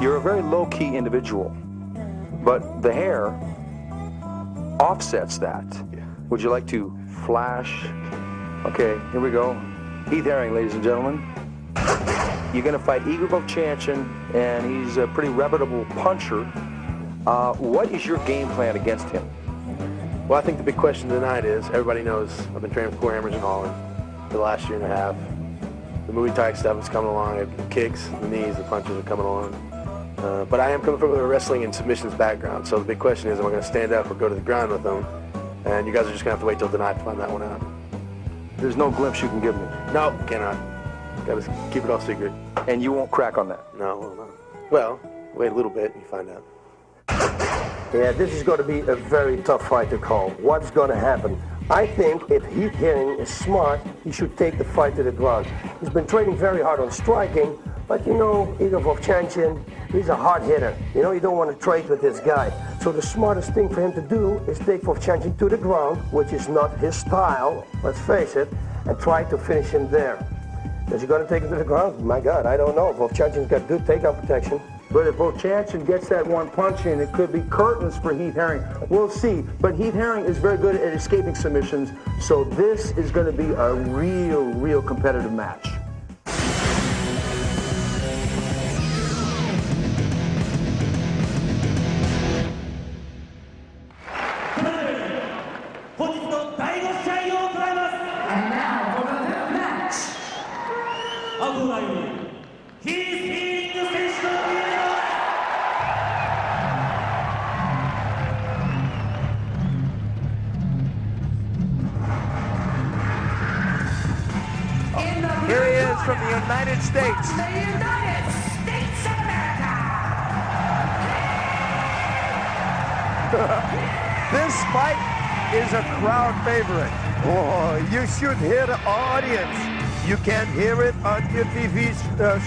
You're a very low-key individual, but the hair offsets that. Yeah. Would you like to flash? Okay, here we go. Heath Herring, ladies and gentlemen. You're going to fight Igor Vovchanчин, and he's a pretty reputable puncher. What is your game plan against him? Well, I think the big question tonight is, everybody knows I've been training with Core Hammers in Holland for the last year and a half. The Muay Thai stuff is coming along. The kicks, the knees, the punches are coming along. But I am coming from a wrestling and submissions background, so the big question is, am I going to stand up or go to the ground with them? And you guys are just going to have to wait till tonight to find that one out. There's no glimpse you can give me. No, cannot. Got to keep it all secret. And you won't crack on that? No, well, no. Well, wait a little bit and you find out. Yeah, this is going to be a very tough fight to call. What's going to happen? I think if Heath Herring is smart, he should take the fight to the ground. He's been training very hard on striking, but you know, Igor Vovchanчин, he's a hard hitter. You know, you don't want to trade with this guy. So the smartest thing for him to do is take Vovchanчин to the ground, which is not his style, let's face it, and try to finish him there. Is he going to take him to the ground? My God, I don't know. Vovchanchin's got good takedown protection. But if Vovchanчин gets that one punch in, it could be curtains for Heath Herring. We'll see. But Heath Herring is very good at escaping submissions, so this is going to be a real competitive match. And now for the fifth match. Here he is from the United States. The United States of America. This fight is a crowd favorite. Oh, you should hear the audience. You can't hear it on your TV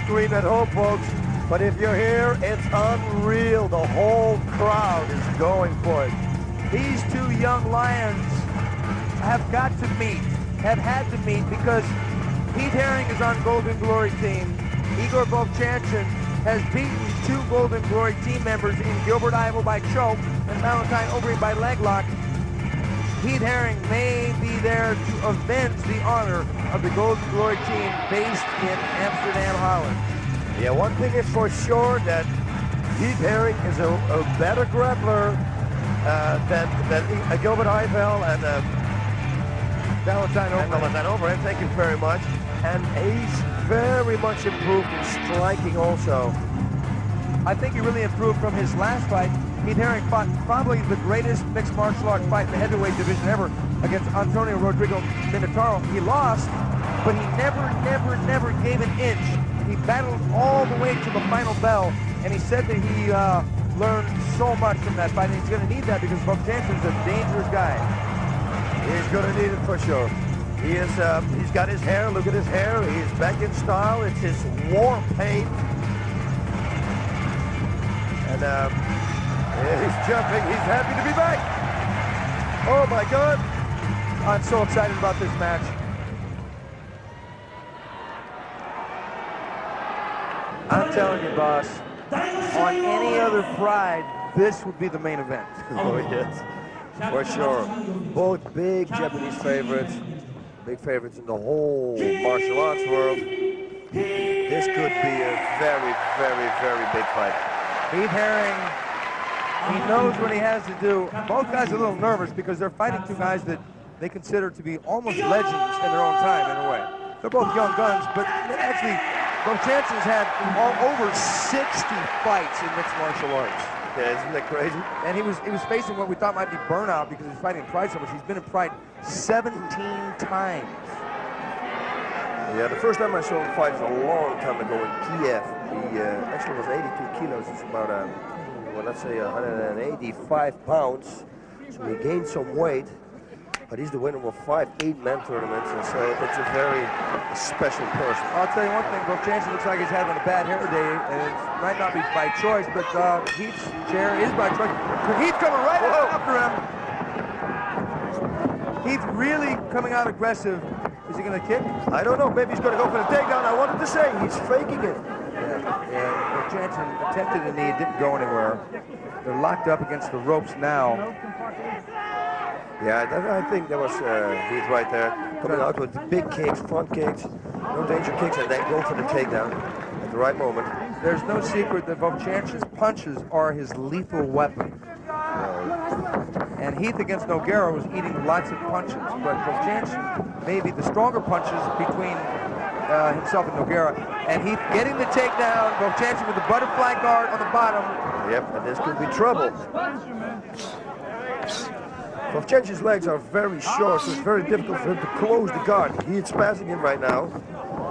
screen at home, folks. But if you're here, it's unreal. The whole crowd is going for it. These two young lions have got to meet, have had to meet, because Heath Herring is on Golden Glory team. Igor Vovchanчин has beaten two Golden Glory team members in Gilbert Ivo by choke and Valentine Overeem by leg lock. Heath Herring may be there to avenge the honor of the Golden Glory team based in Amsterdam, Holland. Yeah, one thing is for sure, that Heath Herring is a better grappler than Gilbert Ivo and Valentine Overeem. Thank you very much. And he's very much improved in striking also. I think he really improved from his last fight. Heath Herring fought probably the greatest mixed martial arts fight in the heavyweight division ever against Antonio Rodrigo Minotauro. He lost, but he never gave an inch. He battled all the way to the final bell, and he said that he learned so much from that fight, and he's going to need that because Vovchanchin's a dangerous guy. He's going to need it for sure. He is, he's got his hair, look at his hair, he's back in style, it's his war paint. And he's jumping, he's happy to be back. Oh my God. I'm so excited about this match. I'm telling you, boss, on any other Pride, this would be the main event. Oh yes, for sure. Both big Japanese favorites. Big favorites in the whole martial arts world. This could be a very big fight. Heath Herring, he knows what he has to do. Both guys are a little nervous because they're fighting two guys that they consider to be almost legends in their own time, in a way. They're both young guns, but actually, Vovchanchin's had over 60 fights in mixed martial arts. Yeah, isn't that crazy? And he was facing what we thought might be burnout because he's fighting in Pride so much. He's been in Pride 17 times. Yeah, the first time I saw him fight was a long time ago in Kiev. He actually was 82 kilos. It's about, well, let's say 185 pounds. So he gained some weight. But he's the winner of 5 8-man tournaments, and so it's a very special person. I'll tell you one thing, Vovchanчин looks like he's having a bad hair day, and it might not be by choice, but Heath's chair is by choice. Heath coming right after him. Heath really coming out aggressive. Is he going to kick? I don't know. Maybe he's going to go for the takedown. I wanted to say he's faking it. Yeah. Vovchanчин attempted a knee, it didn't go anywhere. They're locked up against the ropes now. Yeah, I think that was Heath right there, coming out with the big kicks, front kicks, no danger kicks, and then go for the takedown at the right moment. There's no secret that Vovchanchin's punches are his lethal weapon. And Heath against Nogueira was eating lots of punches, but Vovchanchin maybe the stronger punches between himself and Nogueira. And Heath getting the takedown, Vovchanchin with the butterfly guard on the bottom. Yep, and this could be trouble. Vovchanchin's legs are very short, so it's very difficult for him to close the guard. He's passing him right now,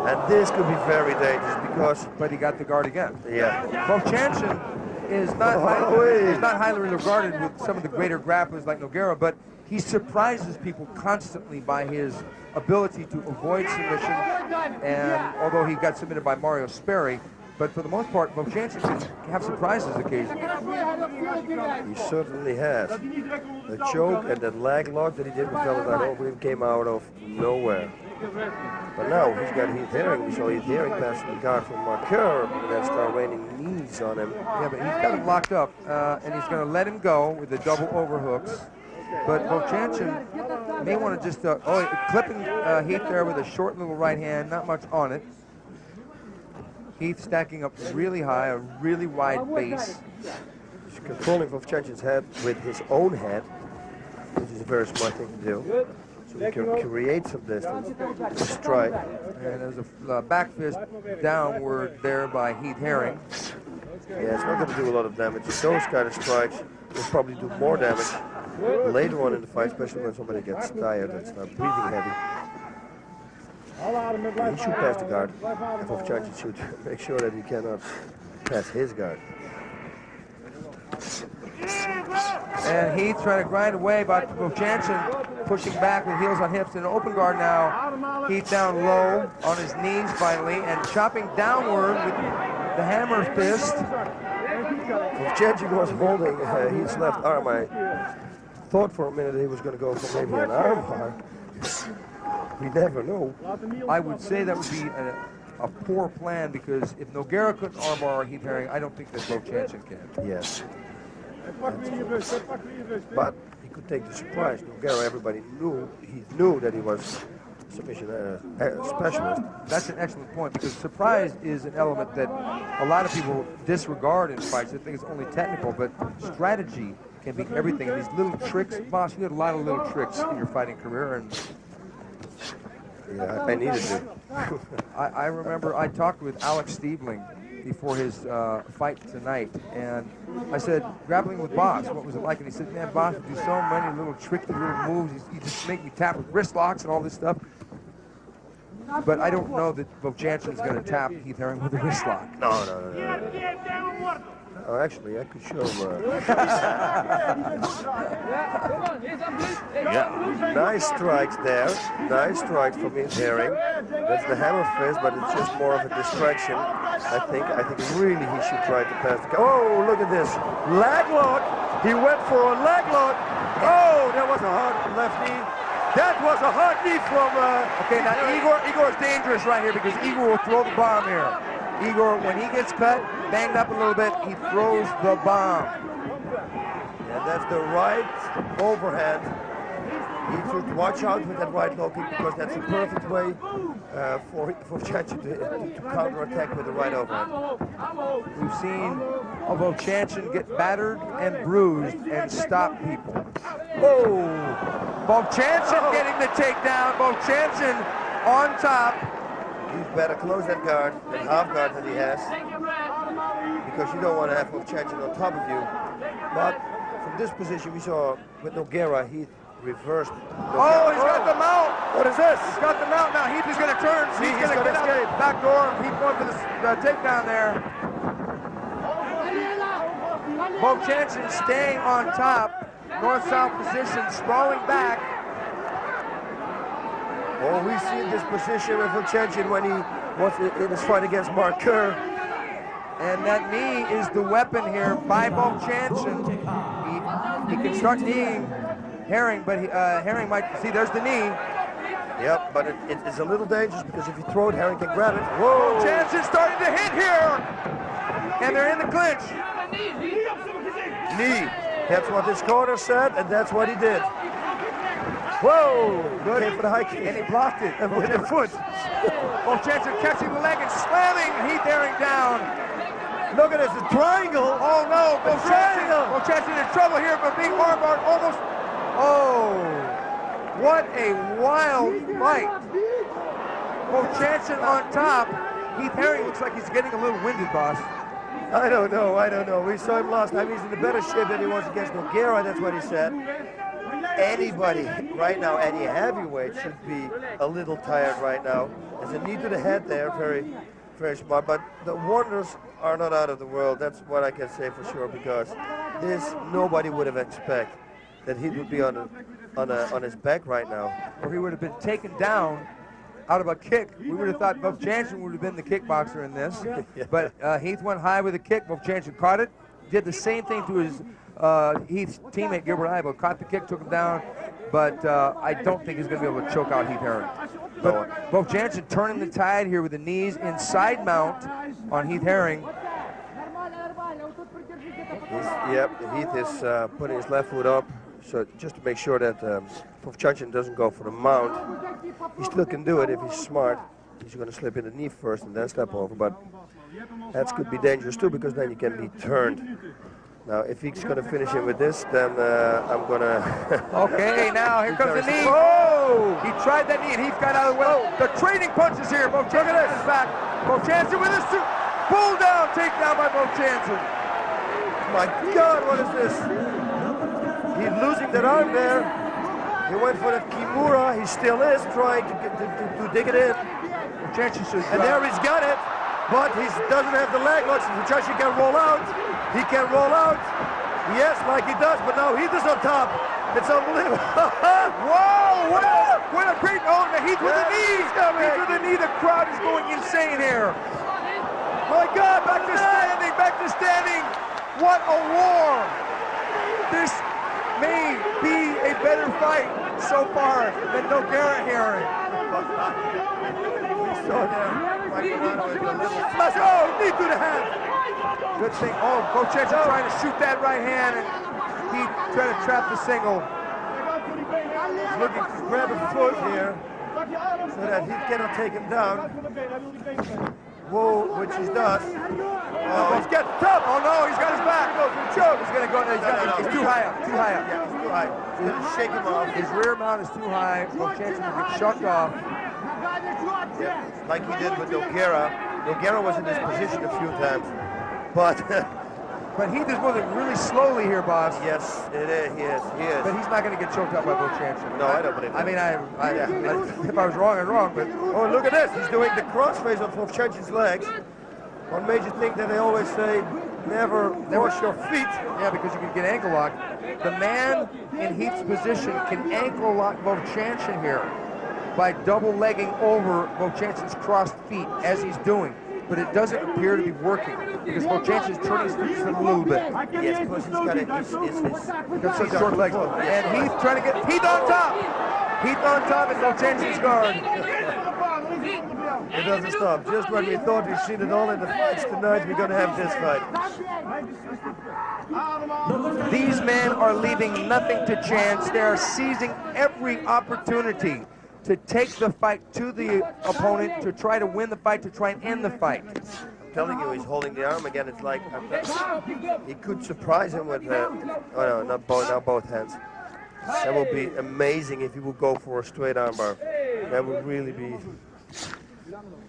and this could be very dangerous because... But he got the guard again. Yeah. Vovchanchin is not highly regarded with some of the greater grapplers like Nogueira, but he surprises people constantly by his ability to avoid submission, and although he got submitted by Mario Sperry, but for the most part, Vovchanchin can have surprises occasionally. He certainly has. The choke and that leg lock that he did with Valentine over him came out of nowhere. But now he's got Heath Hering. We saw Heath Hering passing the guard from Marqueur and then start raining knees on him. Yeah, but he's got him locked up, and he's going to let him go with the double overhooks. But Vovchanchin may want to just, clipping Heath there with a short little right hand, not much on it. Heath stacking up really high, a really wide base. He's controlling Vovchanchin's head with his own head, which is a very smart thing to do. So he can create some distance to strike. And there's a back fist downward there by Heath Hering. Yeah, it's not going to do a lot of damage. Those kind of strikes will probably do more damage later on in the fight, especially when somebody gets tired and starts breathing heavy. He should pass the guard, and Vovchanchin should make sure that he cannot pass his guard. And Heath trying to grind away, but Vovchanchin pushing back with heels on hips in an open guard now. Heath down low on his knees finally, and chopping downward with the hammer fist. Vovchanchin was holding Heath's left arm. I thought for a minute he was going to go for maybe an arm bar. We never know. I would say that would be a poor plan, because if Nogueira couldn't armbar Heath Hering, I don't think that Vovchanchin can. Yes. But he could take the surprise. Nogueira, everybody knew, he knew that he was submission specialist. That's an excellent point, because surprise is an element that a lot of people disregard in fights. They think it's only technical, but strategy can be everything. These little tricks, Boss, you had a lot of little tricks in your fighting career, and yeah, I needed to. I remember I talked with Alex Stiebling before his fight tonight, and I said, grappling with Boss, what was it like? And he said, man, Boss would do so many little tricky little moves. He just make me tap with wrist locks and all this stuff. But I don't know that Vovchanchin's going to tap Heath Hering with a wrist lock. No. Oh, actually, I could show yeah, nice strikes there. Nice strikes from Heath Hering. That's the hammer fist, but it's just more of a distraction. I think really he should try to pass the... Oh, look at this. Leg lock. He went for a leg lock. Oh, that was a hard left knee. That was a hard knee from... Okay, now Igor's dangerous right here, because Igor will throw the bomb here. Igor, when he gets cut, banged up a little bit, he throws the bomb. And that's the right overhand. He should watch out with that right low kick, because that's a perfect way for Vovchanchin to counterattack with the right overhand. We've seen Vovchanchin get battered and bruised and stop people. Oh! Vovchanchin getting the takedown. Vovchanchin on top. You better close that guard, that half guard that he has, because you don't want to have Vovchanchin on top of you. But from this position we saw with Nogueira, he reversed. Oh, he's got the mount. What is this? He's got the mount now. Heath is going to turn. See, he's going to escape. Back door. Heath going for the takedown there. Vovchanchin staying on top. North-south position, sprawling back. Oh, we see this position of Vovchanchin when he was in his fight against Marqueur. And that knee is the weapon here by Vovchanchin. He can start kneeing Hering, but Hering might... See, there's the knee. Yep, but it's a little dangerous, because if you throw it, Hering can grab it. Whoa! Vovchanchin starting to hit here. and they're in the clinch. Knee. That's what his corner said, and that's what he did. Whoa! Good. Came for the high kick. And he blocked it with the foot. Vovchanчин catching the leg and slamming Heath Herring down. Look at this, the triangle. Oh no, Vovchanчин in trouble here, but being armbarred almost. Oh, what a wild fight. Vovchanчин on top. Heath Herring looks like he's getting a little winded, boss. I don't know. We saw him last time. He's in a better shape than he was against Nogueira, that's what he said. Anybody right now, any heavyweight, should be a little tired right now. There's a knee to the head there, very, very smart. But the wonders are not out of the world. That's what I can say for sure, because this nobody would have expected that he would be on his back right now. Or he would have been taken down out of a kick. We would have thought Vovchanчин would have been the kickboxer in this. Yeah. But Heath went high with a kick. Vovchanчин caught it. Did the same thing to his Heath's teammate Gilbert Ivo. Caught the kick, took him down. But I don't think he's going to be able to choke out Heath Herring. But Vovchanчин turning the tide here with the knees inside mount on Heath Herring. Heath is putting his left foot up, so just to make sure that Vovchanчин doesn't go for the mount. He still can do it if he's smart. He's going to slip in the knee first and then step over, but that could be dangerous too, because then you can be turned. Now, if he's going to finish him with this, then I'm going to... Okay, now here comes the knee. Oh! He tried that knee and Heath got out of the way. The trading punches here. Vovchanчин is back. Vovchanчин with his pull down, takedown by Vovchanчин. My God, what is this? He's losing that arm there. He went for that Kimura. He still is trying to dig it in. And there he's got it, but he doesn't have the leg locks. Vovchanчин can roll out. He can roll out. Yes, like he does, but now Heath is on top. It's unbelievable. Whoa, what a great, oh, Heath with the knee. Heath with the knee. The crowd is going insane here. My God, back to standing. What a war. This may be a better fight so far than Nogueira Herring. Let's go, knee to the head. Good thing. Oh, Vovchanчин trying to shoot that right hand, and he trying to trap the single. He's looking to grab a foot here so that he cannot take him down. Whoa, which he does. Oh, he's getting tough. Oh no, he's got his back. He's going to go. He's too high up. Too high up. Yeah, he's too high. He's going to shake him off. His rear mount is too high. Vovchanчин will get shucked off. Yeah, like he did with Nogueira. Nogueira was in this position a few times. But Heath is moving really slowly here, boss. Yes, it is. He is. But he's not going to get choked out by Vovchanчин. No, I don't believe that. I mean, if I was wrong, I'm wrong. But oh, look at this. He's doing the crossface on Vovchanchin's legs. One major thing that they always say, never wash your feet. Yeah, because you can get ankle lock. The man in Heath's position can ankle lock Vovchanчин here by double legging over Vovchanchin's crossed feet as he's doing. But it doesn't appear to be working because Vovchanчин is turning his feet just a little bit. Yes, because he's got it. He's got such short legs. And Heath trying to get Heath on top. Heath on top and Vovchanchin's guard. It doesn't stop. Just when we thought we'd seen it all in the fights tonight, we're going to have this fight. These men are leaving nothing to chance. They are seizing every opportunity to take the fight to the opponent, to try to win the fight, to try and end the fight. I'm telling you, he's holding the arm again. It's like he could surprise him with, oh no, not both hands. That would be amazing if he would go for a straight armbar. That would really be,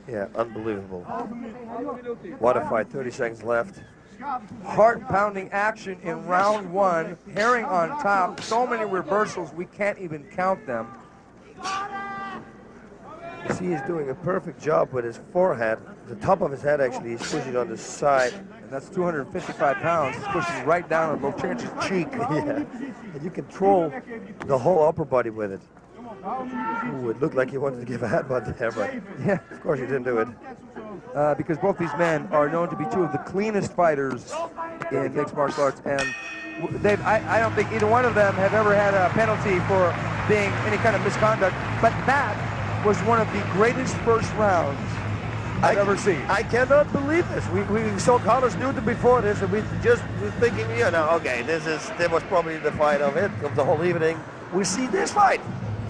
yeah, unbelievable. What a fight, 30 seconds left. Heart-pounding action in round one. Herring on top, so many reversals, we can't even count them. You see, he's doing a perfect job with his forehead. The top of his head, actually, he's pushing on the side. And that's 255 pounds. He's pushing right down on Vovchanchin's cheek. Yeah. And you control the whole upper body with it. Ooh, it looked like he wanted to give a headbutt there, but yeah, of course he didn't do it. Because both these men are known to be two of the cleanest fighters in mixed martial arts. And I don't think either one of them have ever had a penalty for being any kind of misconduct. But that was one of the greatest first rounds I've ever seen. I cannot believe this. We saw Carlos Newton before this, and we just were thinking, you know, okay, that was probably the fight of the whole evening. We see this fight.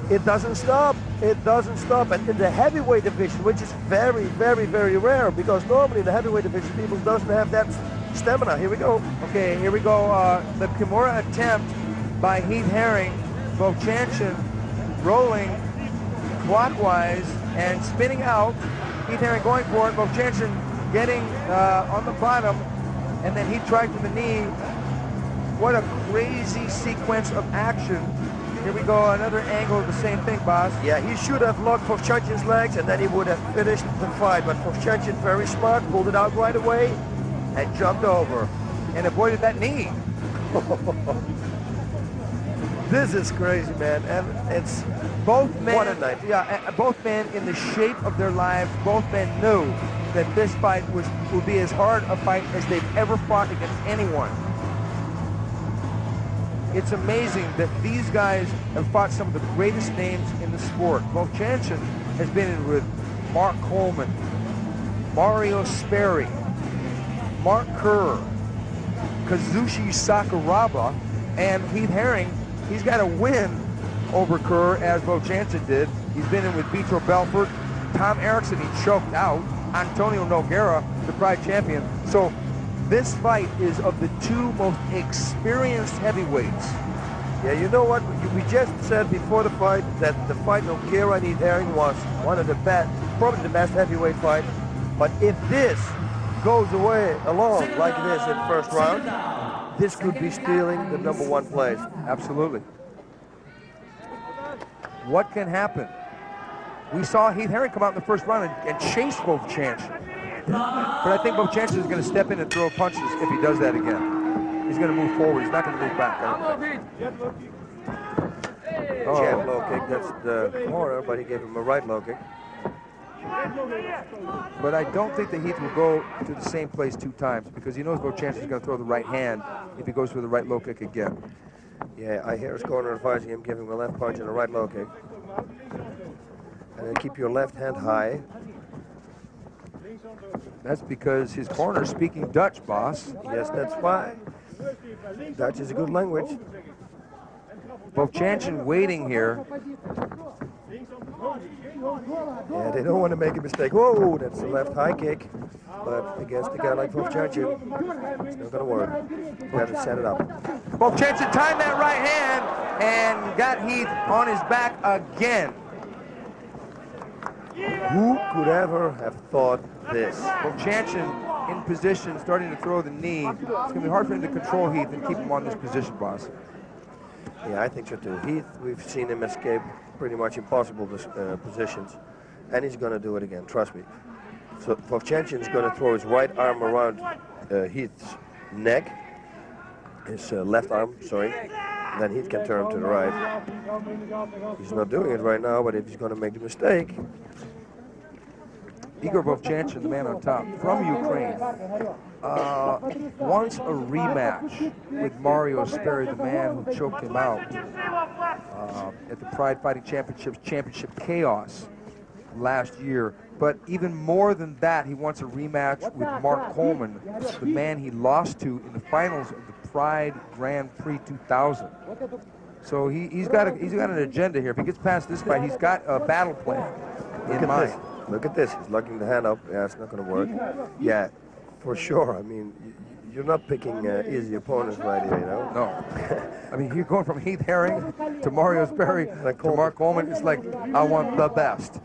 It doesn't stop. It doesn't stop. And in the heavyweight division, which is very, very, very rare, because normally in the heavyweight division, people doesn't have that stamina. Here we go. Okay, here we go. The Kimura attempt by Heath Herring, Vovchanchyn rolling clockwise and spinning out. Heath Herring going for it. Vovchanchyn getting on the bottom, and then he tried to the knee. What a crazy sequence of action. Here we go, another angle of the same thing, boss. Yeah, he should have locked Vovchanchyn's legs, and then he would have finished the fight. But Vovchanchyn, very smart, pulled it out right away and jumped over. And avoided that knee. This is crazy, man. And it's both men, what a night. Yeah, both men in the shape of their lives, both men knew that this fight would be as hard a fight as they've ever fought against anyone. It's amazing that these guys have fought some of the greatest names in the sport. Vovchanchyn has been in with Mark Coleman, Mario Sperry, Mark Kerr, Kazushi Sakuraba, and Heath Herring. He's got a win over Kerr, as Vovchanchyn did. He's been in with Vitor Belfort, Tom Erickson, he choked out, Antonio Nogueira, the Pride champion. So this fight is of the two most experienced heavyweights. Yeah, you know what? We just said before the fight that the fight Nogueira and Heath Herring was one of the best, probably the best heavyweight fight. But if this goes away along like this in the first round, this could be stealing the #1 place. Absolutely. What can happen? We saw Heath Herring come out in the first round and chase Vovchanchyn. But I think Vovchanchyn is going to step in and throw punches if he does that again. He's going to move forward. He's not going to move back. Jab low kick, that's the corner, but he gave him a right low kick. But I don't think that Heath will go to the same place 2 times, because he knows Vovchanchyn is going to throw the right hand if he goes for the right low kick again. Yeah, I hear his corner advising him, give him a left punch and a right low kick. And then keep your left hand high. That's because his corner is speaking Dutch, boss. Yes, that's why. Dutch is a good language. Vovchanchyn waiting here. Yeah, they don't want to make a mistake. Whoa, that's a left high kick. But against a guy like Vovchanchyn, it's not going to work. You got to set it up. Vovchanchyn timed that right hand and got Heath on his back again. Who could ever have thought this? Vovchanchyn in position, starting to throw the knee. It's going to be hard for him to control Heath and keep him on this position, boss. Yeah, I think so too. Heath, we've seen him escape pretty much impossible positions, and he's going to do it again, trust me. So Vovchanchyn is going to throw his right arm around Heath's neck, his left arm, sorry. Then Heath can turn to the right. He's not doing it right now, but if he's going to make the mistake. Igor Vovchanchyn, the man on top, from Ukraine, wants a rematch with Mario Sperry, the man who choked him out at the Pride Fighting Championships Championship Chaos last year. But even more than that, he wants a rematch with Mark Coleman, the man he lost to in the finals of the Pride Grand Prix 2000. So he's got an agenda here. If he gets past this fight, he's got a battle plan in mind. Look at this. He's locking the hand up. Yeah, it's not going to work. Yeah, for sure. I mean, you're not picking easy opponents right here, you know? No. I mean, you're going from Heath Herring to Mario Sperry to Mark Coleman. It's like, I want the best.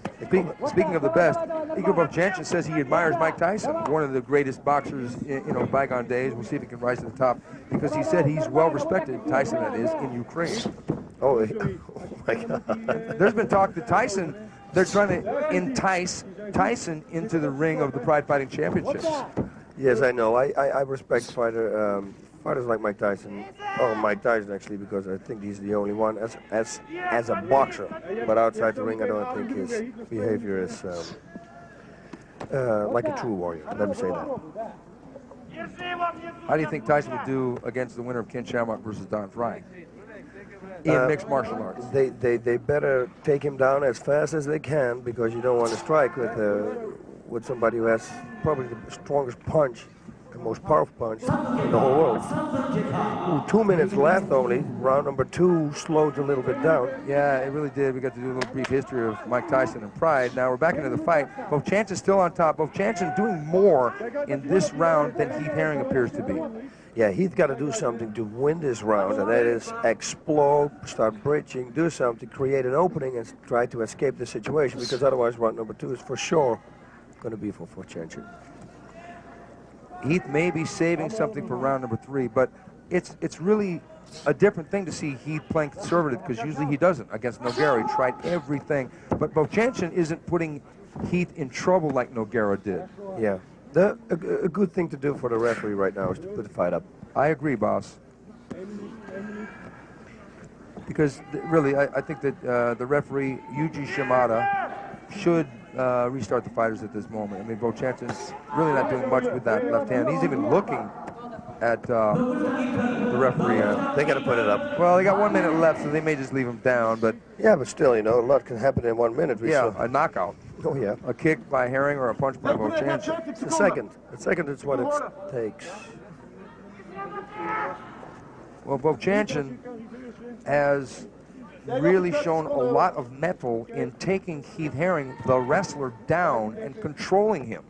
Speaking of the best, Igor Vovchanchyn says he admires Mike Tyson, one of the greatest boxers in bygone days. We'll see if he can rise to the top, because he said he's well respected, Tyson that is, in Ukraine. Oh my God. There's been talk that Tyson, they're trying to entice Tyson into the ring of the Pride Fighting Championships. Yes, I know. I respect fighters like Mike Tyson, or Mike Tyson actually, because I think he's the only one as a boxer. But outside the ring, I don't think his behavior is like a true warrior. Let me say that. How do you think Tyson would do against the winner of Ken Shamrock versus Don Frye in mixed martial arts? They better take him down as fast as they can, because you don't want to strike with with somebody who has probably the strongest punch, the most powerful punch in the whole world. Ooh, 2 minutes left only. Round number 2 slowed a little bit down. Yeah, it really did. We got to do a little brief history of Mike Tyson and Pride. Now we're back into the fight. Vovchanchin's still on top. Vovchanchin doing more in this round than Heath Herring appears to be. Yeah, he's got to do something to win this round, and that is explode, start bridging, do something, create an opening, and try to escape the situation, because otherwise round number 2 is for sure going to be for Vovchanchin. Heath may be saving something for round number 3, but it's really a different thing to see Heath playing conservative, because usually he doesn't. Against Nogueira, he tried everything, but Vovchanchin isn't putting Heath in trouble like Nogueira did. Yeah. A good thing to do for the referee right now is to put the fight up. I agree, boss. Because really, I think that the referee, Yuji Shimada, should restart the fighters at this moment. I mean, Vovchanchin's really not doing much with that left hand. He's even looking at the referee. They got to put it up. Well, they got 1 minute left, so they may just leave him down. But yeah, but still, you know, a lot can happen in 1 minute. Yeah, a knockout. Oh yeah, a kick by Herring or a punch by Vovchanchin. The second is what it takes. Well, Vovchanchin has really shown a lot of mettle in taking Heath Herring, the wrestler, down and controlling him.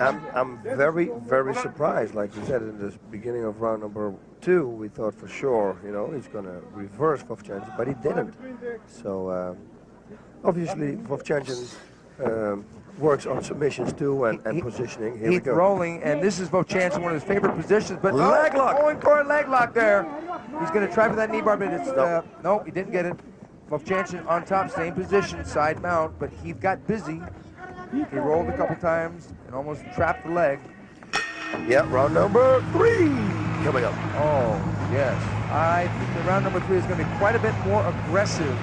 I'm very, very surprised. Like you said in the beginning of round number 2, we thought for sure, you know, he's going to reverse Vovchanchin, but he didn't. So obviously Vovchanchin works on submissions too and positioning. Here we go. Rolling, and this is Vovchanchin, one of his favorite positions, but leg lock. Going for a leg lock there. He's going to try for that knee bar, but it's no, he didn't get it. Vovchanchin on top, same position, side mount, but he got busy. He rolled a couple times and almost trapped the leg. Yeah, round number 3 coming up. Oh, yes. I think that round number 3 is going to be quite a bit more aggressive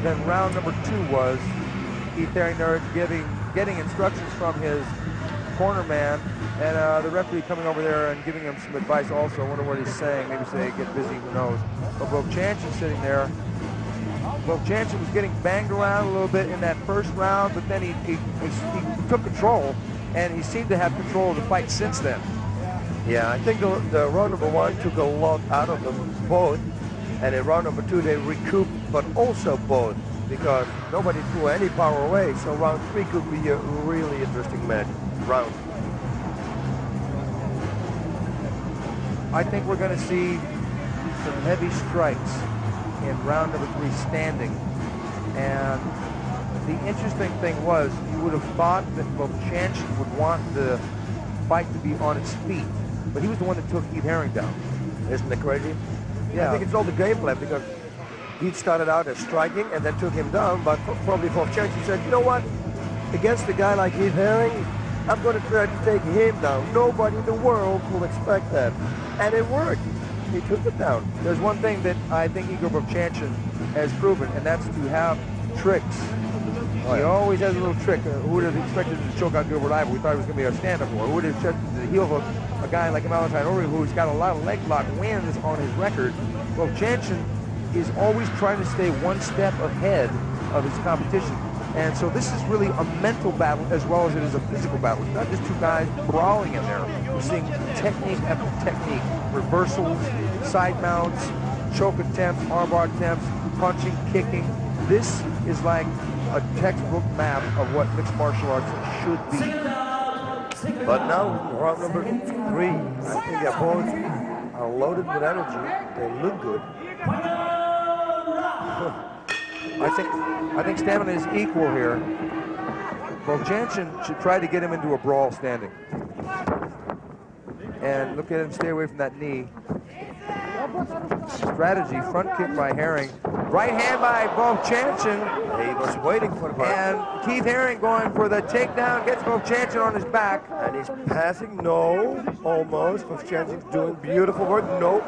than round number 2 was. Heath Herring there getting instructions from his corner man, and the referee coming over there and giving him some advice also. I wonder what he's saying. Maybe say get busy, who knows. But Vovchanchin sitting there. Vovchanchin was getting banged around a little bit in that first round, but then he took control, and he seemed to have control of the fight since then. Yeah, I think the round number 1 took a lot out of them both, and in round number 2 they recouped, but also both, because nobody threw any power away. So round 3 could be a really interesting round. I think we're going to see some heavy strikes in round number 3 standing. And the interesting thing was, you would have thought that Vovchanchin would want the fight to be on its feet, but he was the one that took Heath Herring down. Isn't it crazy? Yeah. I think it's all the game plan, because he started out as striking and then took him down, but probably Vovchanchin said, you know what, against a guy like Heath Herring, I'm going to try to take him down. Nobody in the world will expect that. And it worked. He took it down. There's one thing that I think Igor Vovchanchin has proven, and that's to have tricks. He always has a little trick. Who would have expected to choke out Gilbert Iver? We thought he was going to be a stand-up war. Who would have expected to heel hook a guy like Valentine Ori, who's got a lot of leg lock wins on his record? Vovchanchin is always trying to stay one step ahead of his competition. And so this is really a mental battle as well as it is a physical battle. It's not just two guys brawling in there. We're seeing technique after technique, reversals, side mounts, choke attempts, armbar attempts, punching, kicking. This is like a textbook map of what mixed martial arts should be. But now, round number 3, I think they both are loaded with energy. They look good. I think stamina is equal here. Vovchanchin should try to get him into a brawl standing. And look at him stay away from that knee. Strategy, front kick by Herring. Right hand by Vovchanchin. He was waiting for the And Keith Herring going for the takedown, gets Vovchanchin on his back. And he's passing, no, almost. Vovchanchin's doing beautiful work. No,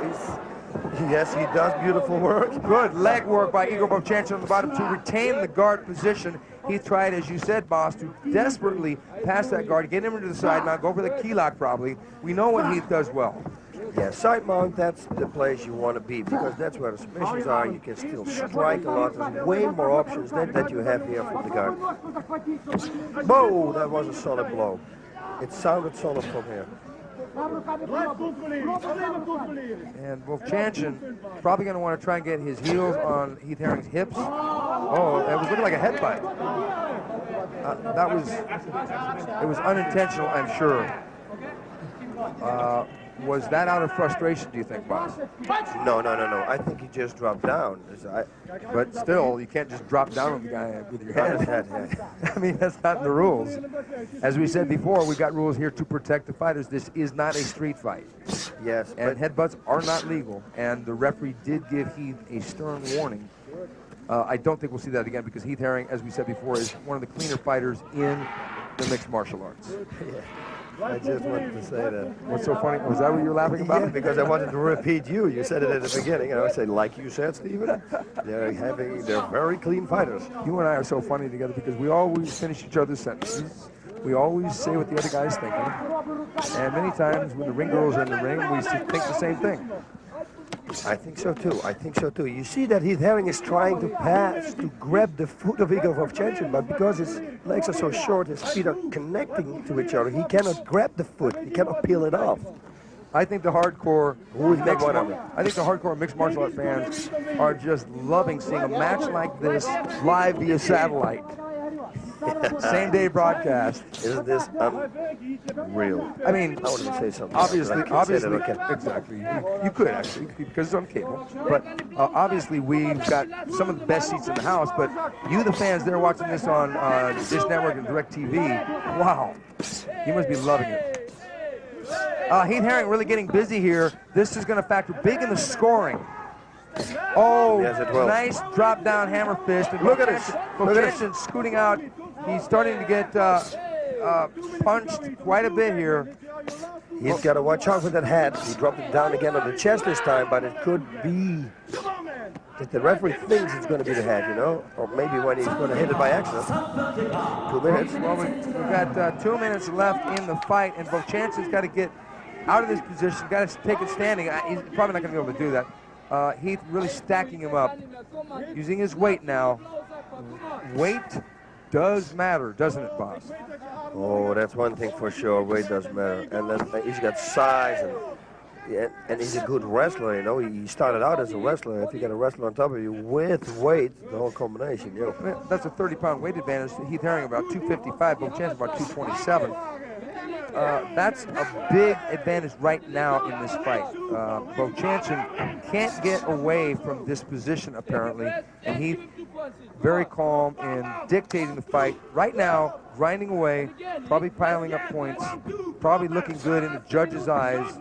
yes, he does beautiful work. Good leg work by Igor Vovchanchin on the bottom to retain the guard position. He tried, as you said, boss, to desperately pass that guard, get him into the side, now go for the key lock probably. We know what Heath does well. Yeah, side mount, that's the place you want to be because that's where the submissions are. You can still strike a lot. There's way more options than that you have here from the guard. Whoa, that was a solid blow. It sounded solid from here. And Wovchanchen probably going to want to try and get his heels on Heath Herring's hips. Oh, it was looking like a headbutt. It was unintentional, I'm sure. Was that out of frustration, do you think, boss? No. I think he just dropped down. But still, you can't just drop down on the guy with your head. I mean, that's not in the rules. As we said before, we've got rules here to protect the fighters. This is not a street fight. Yes. And headbutts are not legal. And the referee did give Heath a stern warning. I don't think we'll see that again because Heath Herring, as we said before, is one of the cleaner fighters in the mixed martial arts. Yeah. I just wanted to say that. What's so funny? Was that what you were laughing about? Yeah, because I wanted to repeat you. You said it at the beginning, and I said, like you said, Stephen, they're very clean fighters. You and I are so funny together because we always finish each other's sentences. We always say what the other guy's thinking. And many times when the ring girls are in the ring, we think the same thing. I think so too. You see that Heath Herring is trying to pass, to grab the foot of Igor Vovchanchen, but because his legs are so short, his feet are connecting to each other, he cannot grab the foot, he cannot peel it off. I think the hardcore mixed martial art fans are just loving seeing a match like this live via satellite. Same day broadcast. Isn't this unreal? I mean, I wanted to say something. Obviously, exactly. You could actually because it's on cable. But obviously, we've got some of the best seats in the house. But you, the fans, they're watching this on Dish Network and DirecTV. Wow, you must be loving it. Heath Herring really getting busy here. This is going to factor big in the scoring. Oh, yes, it will. Nice drop down hammer fist. And look at this. Vovchanchen scooting out. He's starting to get punched quite a bit here. He's got to watch out with that head. He dropped it down again on the chest this time, but it could be that the referee thinks it's going to be the head, you know, or maybe when he's going to hit it by accident. 2 minutes. Well, we've got 2 minutes left in the fight, and Vovchanchen's got to get out of this position, got to take it standing. He's probably not going to be able to do that. Heath really stacking him up, using his weight now. Weight does matter, doesn't it, boss? Oh, that's one thing for sure. Weight does matter. And then he's got size, and he's a good wrestler, you know. He started out as a wrestler. If you got a wrestler on top of you with weight, the whole combination, you know. That's a 30-pound weight advantage. Heath Herring about 255, Vovchanchen about 227. That's a big advantage right now in this fight. Vovchanchen can't get away from this position, apparently, and Heath very calm in dictating the fight. Right now, grinding away, probably piling up points, probably looking good in the judge's eyes.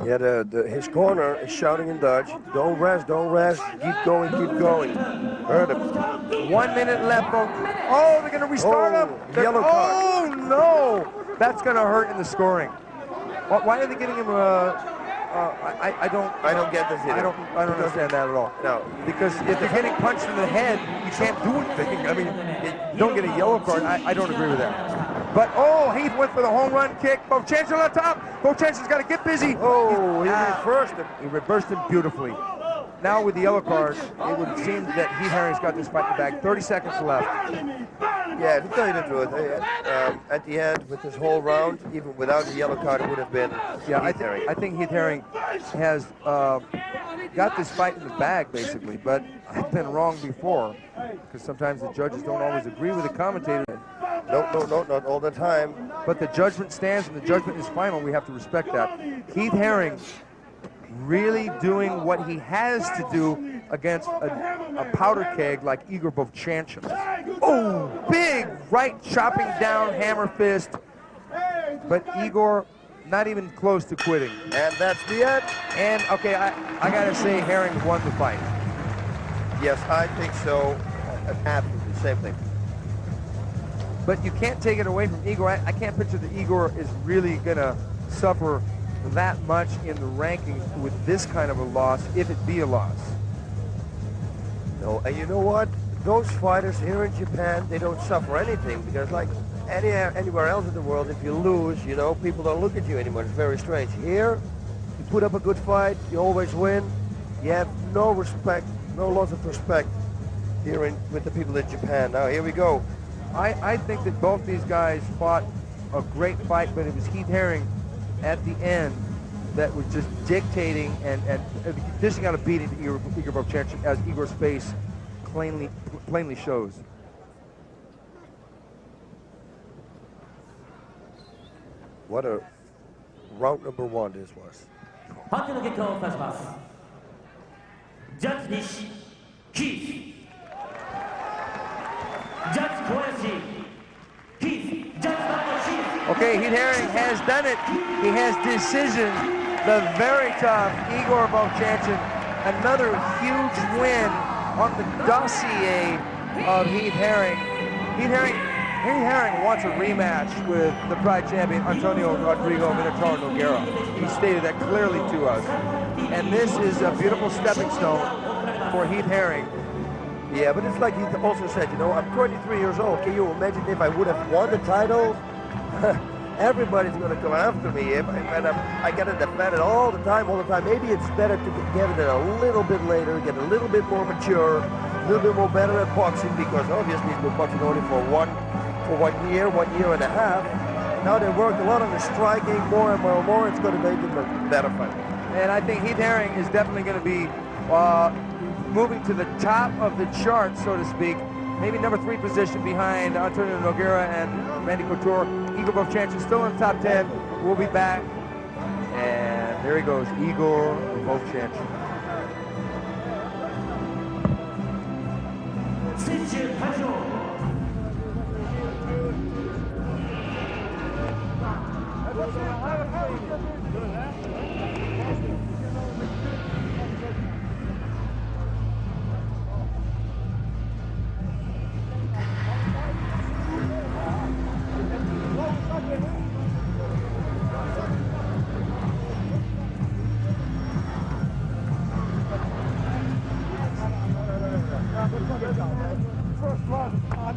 Yeah, his corner is shouting in Dutch, don't rest, keep going. Heard him. 1 minute left. Oh, they're going to restart him. Yellow card. Oh, no. That's going to hurt in the scoring. Why are they getting him I don't get this either. I don't understand that at all. No. Because if they're getting punched in the head, you can't do anything. I mean, you don't get a yellow card. I don't agree with that. But, oh, Heath went for the home run kick. Vovchanchen on top. Vovchanchen's got to get busy. Oh, he reversed him. He reversed him beautifully. Now with the yellow card, it would seem that Heath Herring's got this fight in the bag. 30 seconds left. Yeah, to tell you the truth, at the end, with this whole round, even without the yellow card, it would have been Heath Herring. I think Heath Herring has got this fight in the bag, basically, but I've been wrong before, because sometimes the judges don't always agree with the commentator. No, not all the time. But the judgment stands, and the judgment is final. We have to respect that. Heath Herring really doing what he has to do against a powder keg like Igor Vovchanchen. Oh, big right chopping down hammer fist. But Igor not even close to quitting. And that's the end. And, okay, I got to say Herring won the fight. Yes, I think so. Absolutely, same thing. But you can't take it away from Igor. I can't picture that Igor is really going to suffer that much in the rankings with this kind of a loss, if it be a loss. No, and you know what? Those fighters here in Japan, they don't suffer anything because, like, anywhere else in the world, if you lose, you know, people don't look at you anymore. It's very strange. Here, you put up a good fight, you always win. You have no respect, no loss of respect here with the people in Japan. Now, here we go. I think that both these guys fought a great fight, but it was Heath Herring at the end that was just dictating and dishing out a beating to Igor Vovchanchyn, as Igor's face plainly shows. What a round number one this was. 判定の結果をお伝えします。ジャッジ西、ヒース。ジャッジ小林、ヒース。ジャッジバード、ヒース。 Okay, Heath Herring has done it. He has decisioned the very tough Igor Vovchanchyn. Another huge win on the dossier of Heath Herring. Heath Herring wants a rematch with the Pride champion Antonio Rodrigo Minotauro Nogueira. He stated that clearly to us. And this is a beautiful stepping stone for Heath Herring. Yeah, but it's like he also said, you know, I'm 23 years old. Can you imagine if I would have won the title? Everybody's going to come after me. I get to defend it all the time. Maybe it's better to get it a little bit later, get a little bit more mature, a little bit more better at boxing, because obviously he's been boxing only for one year and a half. Now they worked a lot on the striking, more and more. It's going to make him a better fighter. And I think Heath Herring is definitely going to be moving to the top of the chart, so to speak. Maybe number 3 position behind Antonio Nogueira and Randy Couture. Igor Vovchanchyn still in the top 10. We'll be back. And there he goes, Igor Vovchanchyn. First one on